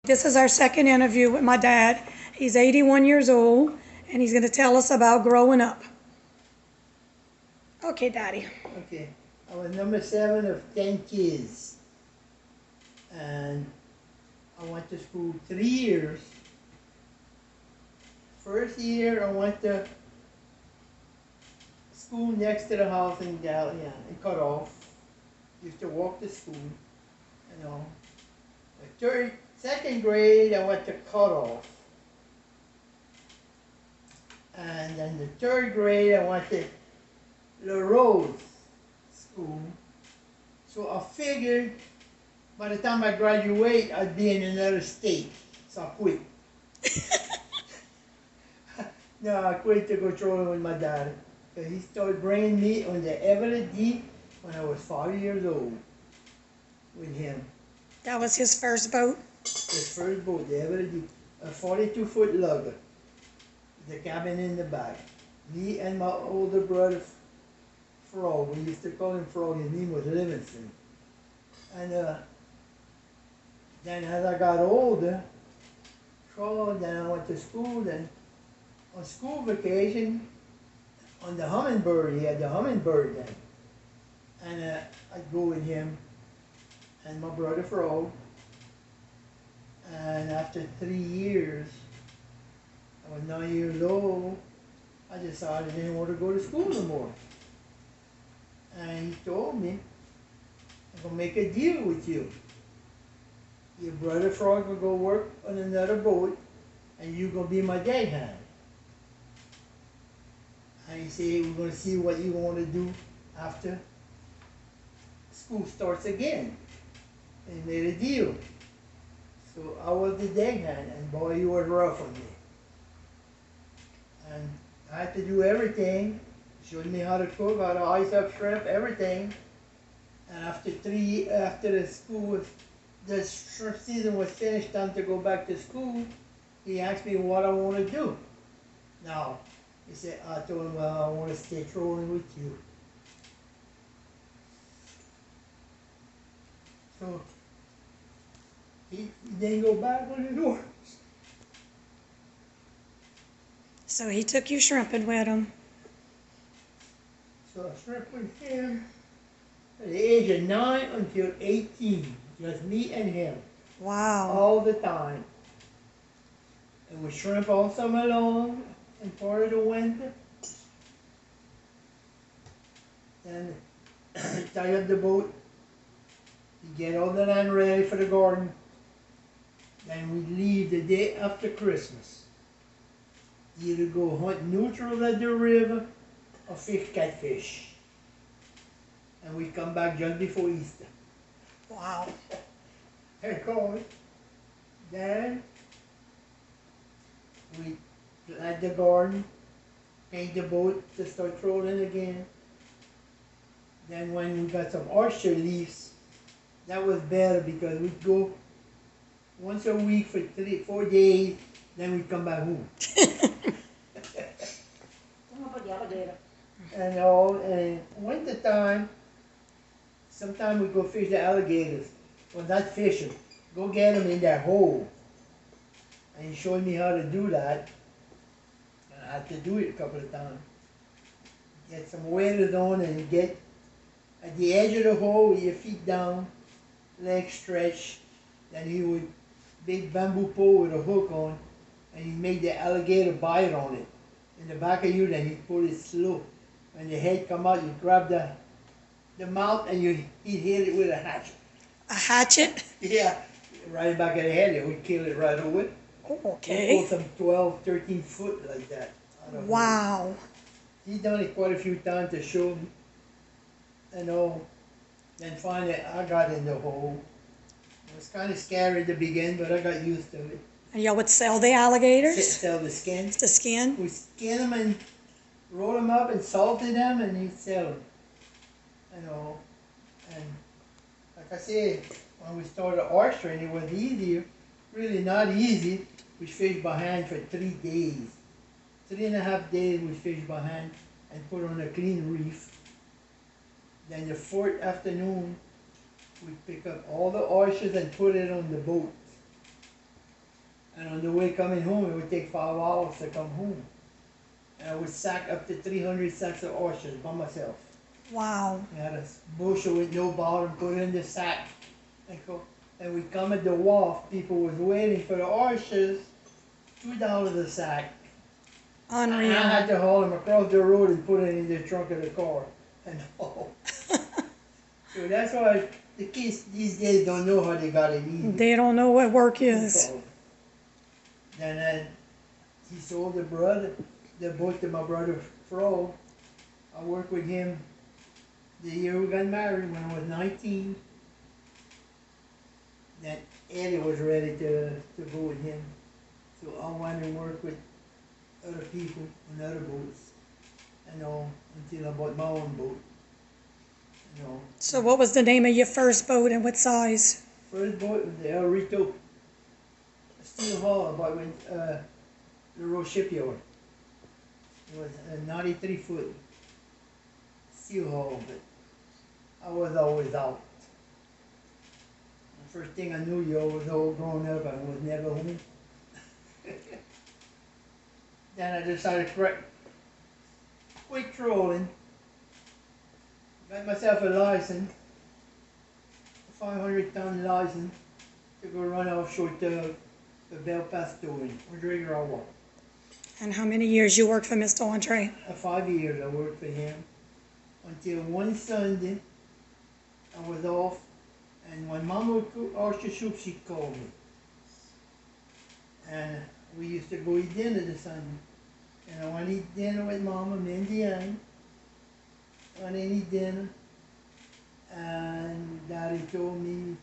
This is our second interview with my dad. He's 81 years old, and he's going to tell us about growing up. Okay, Daddy. Okay, I was number 7 of 10 kids, and I went to school 3 years. First year I went to school next to the house in Gallia, in Cut Off. Used to walk to school, you know. Second grade I went to Cut Off. And then the third grade I went to La Rose School. So I figured by the time I graduate, I'd be in another state. So I quit. No, I quit to go trolling with my dad. So he started bringing me on the Everett Deep when I was 5 years old with him. That was his first boat? His first boat, the Everett Deep. A 42-foot lugger. The cabin in the back. Me and my older brother, Frog. We used to call him Frog. His name was Livingston. And then as I got older, then I went to school. Then on school vacation, on the Hummingbird, he had the Hummingbird then. And I'd go with him and my brother Frog. And after 3 years, I was 9 years old, I decided I didn't want to go to school no more. And he told me, I'm going to make a deal with you. Your brother Frog will go work on another boat, and you're going to be my day hand. And he said, we're going to see what you want to do after school starts again. And he made a deal. So I was the day hand, and boy, he was rough on me. And I had to do everything. Showed me how to cook, how to ice up shrimp, everything. And after the shrimp season was finished, time to go back to school, he asked me what I want to do. Now, I told him, well, I want to stay trolling with you. So, he didn't go back on his orders. So he took you shrimping with him. So I shrimp with him at the age of 9 until 18. Just me and him. Wow. All the time. And we shrimp all summer long and part of the winter. And tie up the boat. You get all the land ready for the garden. Then we leave the day after Christmas. Either go hunt neutral at the river or fish catfish. And we come back just before Easter. Wow. Because then we plant the garden, paint the boat to start trolling again. Then when we got some oyster leaves, that was better because we'd go once a week for 4 days, then we'd come back home. And winter time, sometimes we go fish the alligators. Well, not fishing. Go get them in that hole. And he showed me how to do that. And I had to do it a couple of times. Get some waders on and you get at the edge of the hole with your feet down, legs stretched. Then he would big bamboo pole with a hook on, and he'd make the alligator bite on it. In the back of you, then he'd pull it slow. When the head come out, you grab the mouth and he'd hit it with a hatchet. A hatchet? Yeah, right back of the head, it would kill it right away. Oh, He okay. pulled some 12, 13 foot like that. Wow. He's done it quite a few times to show me. And all. Then finally I got in the hole. It was kind of scary to begin, but I got used to it. And y'all would sell the alligators? Sell the skin. The skin? We skin them and roll them up and salted them, and you sell them. And all. And like I said, when we started oystering, it was easier. Really not easy. We fished by hand for 3 days. 3.5 days we fished by hand and put on a clean reef. Then the 4th afternoon, we pick up all the oysters and put it on the boat. And on the way coming home, it would take 5 hours to come home. And I would sack up to 300 sacks of oysters by myself. Wow. I had a bushel with no bottom, put it in the sack, and go. And we come at the wharf, people was waiting for the oysters, $2 a sack. And I Unreal. had to haul them across the road and put it in the trunk of the car. And haul. So that's why the kids these days don't know how they got it easy. They don't know what work is. Then he sold the boat to my brother Fro. I worked with him the year we got married when I was 19. Then Eddie was ready to go with him. So I went and worked with other people on other boats, until I bought my own boat. So what was the name of your first boat and what size? First boat was the El Rito steel hull, I bought with the Rose Shipyard. It was a 93-foot steel hull, but I was always out. The first thing I knew, I was all grown up, I was never home. Then I decided to quit trolling. Got myself a license, a 500-ton license, to go run offshore to Belpasto in Rodrigo. And how many years you worked for Mr. Andre? 5 years I worked for him, until one Sunday I was off, and when Mama would cook oyster soup, she'd call me. And we used to go eat dinner this Sunday. And I went to eat dinner with Mama, me and Deanne. I didn't eat dinner, and Daddy told me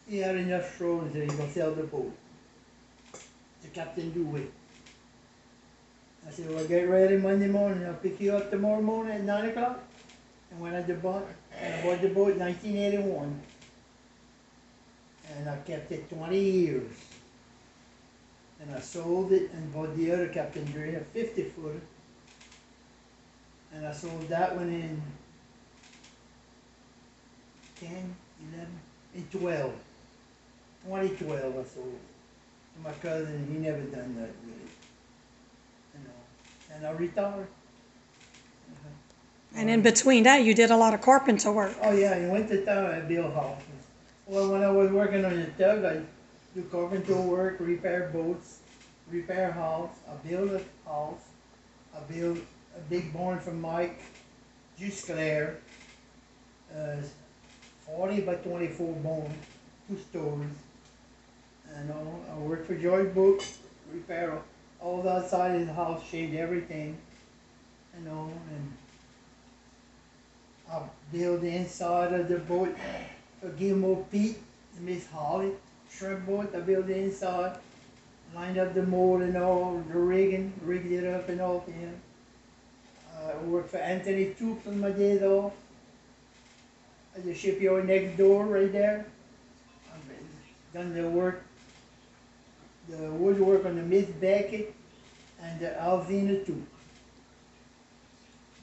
he had enough trawlers that he was going to sell the boat to Captain Dewey. I said, well, get ready Monday morning, I'll pick you up tomorrow morning at 9 o'clock. And went at the boat, and I bought the boat in 1981. And I kept it 20 years. And I sold it and bought the other Captain Dewey, a 50-footer. And I sold that one in 10, 11, in 12. 2012 I sold to my cousin. He never done that with it. And I retired. And in between that, you did a lot of carpenter work. Oh yeah, in wintertime I built houses. Well, when I was working on the tug, I do carpenter work, repair boats, repair house. I build a house. I built a big barn for Mike Jusclair, 40 by 24 barn, 2 stories. And I worked for George Book, repair all the outside of the house, shaved everything, and I built the inside of the boat for Gilmore Pete and Miss Holly, shrimp boat. I built the inside, lined up the mold and all, the rigging, rigged it up and all, I worked for Anthony Toops on my days off at the shipyard next door right there. I've done the woodwork on the Miss Beckett and the Alvina too.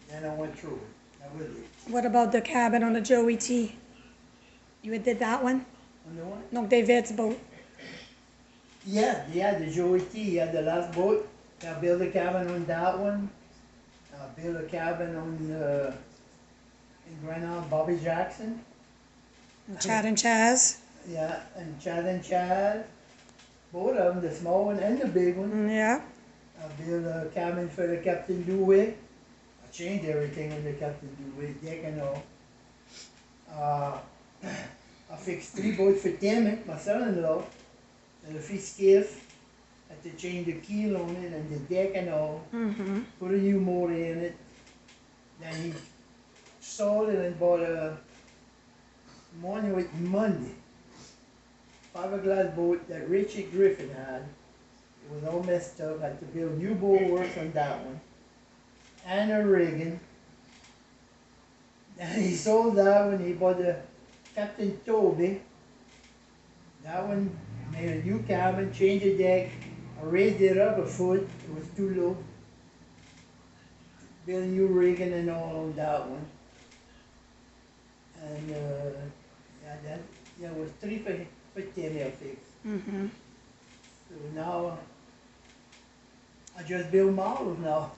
Then I went through it. That was it. What about the cabin on the Joey T? You did that one? On the what? No, David's boat. Yeah, the Joey T. Yeah, the last boat. I built a cabin on that one. I built a cabin on in Grand Island, Bobby Jackson. And Chad and Chaz. Yeah, and Chad. Both of them, the small one and the big one. Yeah. I built a cabin for the Captain Dewey. I changed everything on the Captain Dewey, deck and all. I fixed 3 boats for Timmy, my son-in-law. And a fish skiff. Had to change the keel on it and the deck and all. Put a new motor in it. Then he sold it and bought a morning with Monday fiberglass boat that Richie Griffin had. It was all messed up. Had to build new bulwarks on that one and a rigging. And he sold that one. He bought the Captain Toby. That one made a new cabin, changed the deck. I raised it up a foot. It was too low. Built new rigging and all on that one. And yeah, that was 3 for Timmy I fixed. So now I just build models now.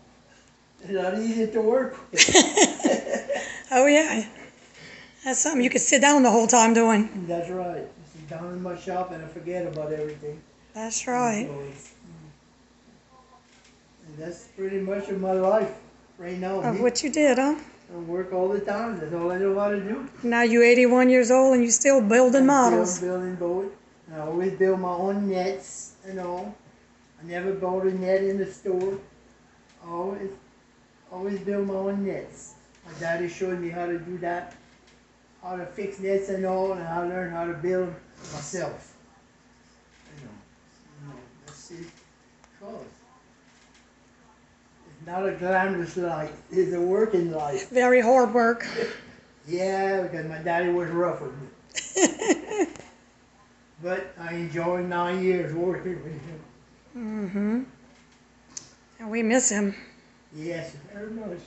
It's a lot easier to work with. Oh, yeah. That's something you could sit down the whole time doing. That's right. I sit down in my shop and I forget about everything. That's right. So and that's pretty much of my life right now. Of what you did, huh? I work all the time. That's all I know how to do. Now you're 81 years old and you still building models. Still building boats. I always build my own nets and all. I never bought a net in the store. Always build my own nets. My daddy showed me how to do that, how to fix nets and all, and I learned how to build them myself. That's it. Cause it's not a glamorous life. It's a working life. Very hard work. Yeah, because my daddy was rough with me. But I enjoyed 9 years working with him. Mm-hmm. And we miss him. Yes, very much.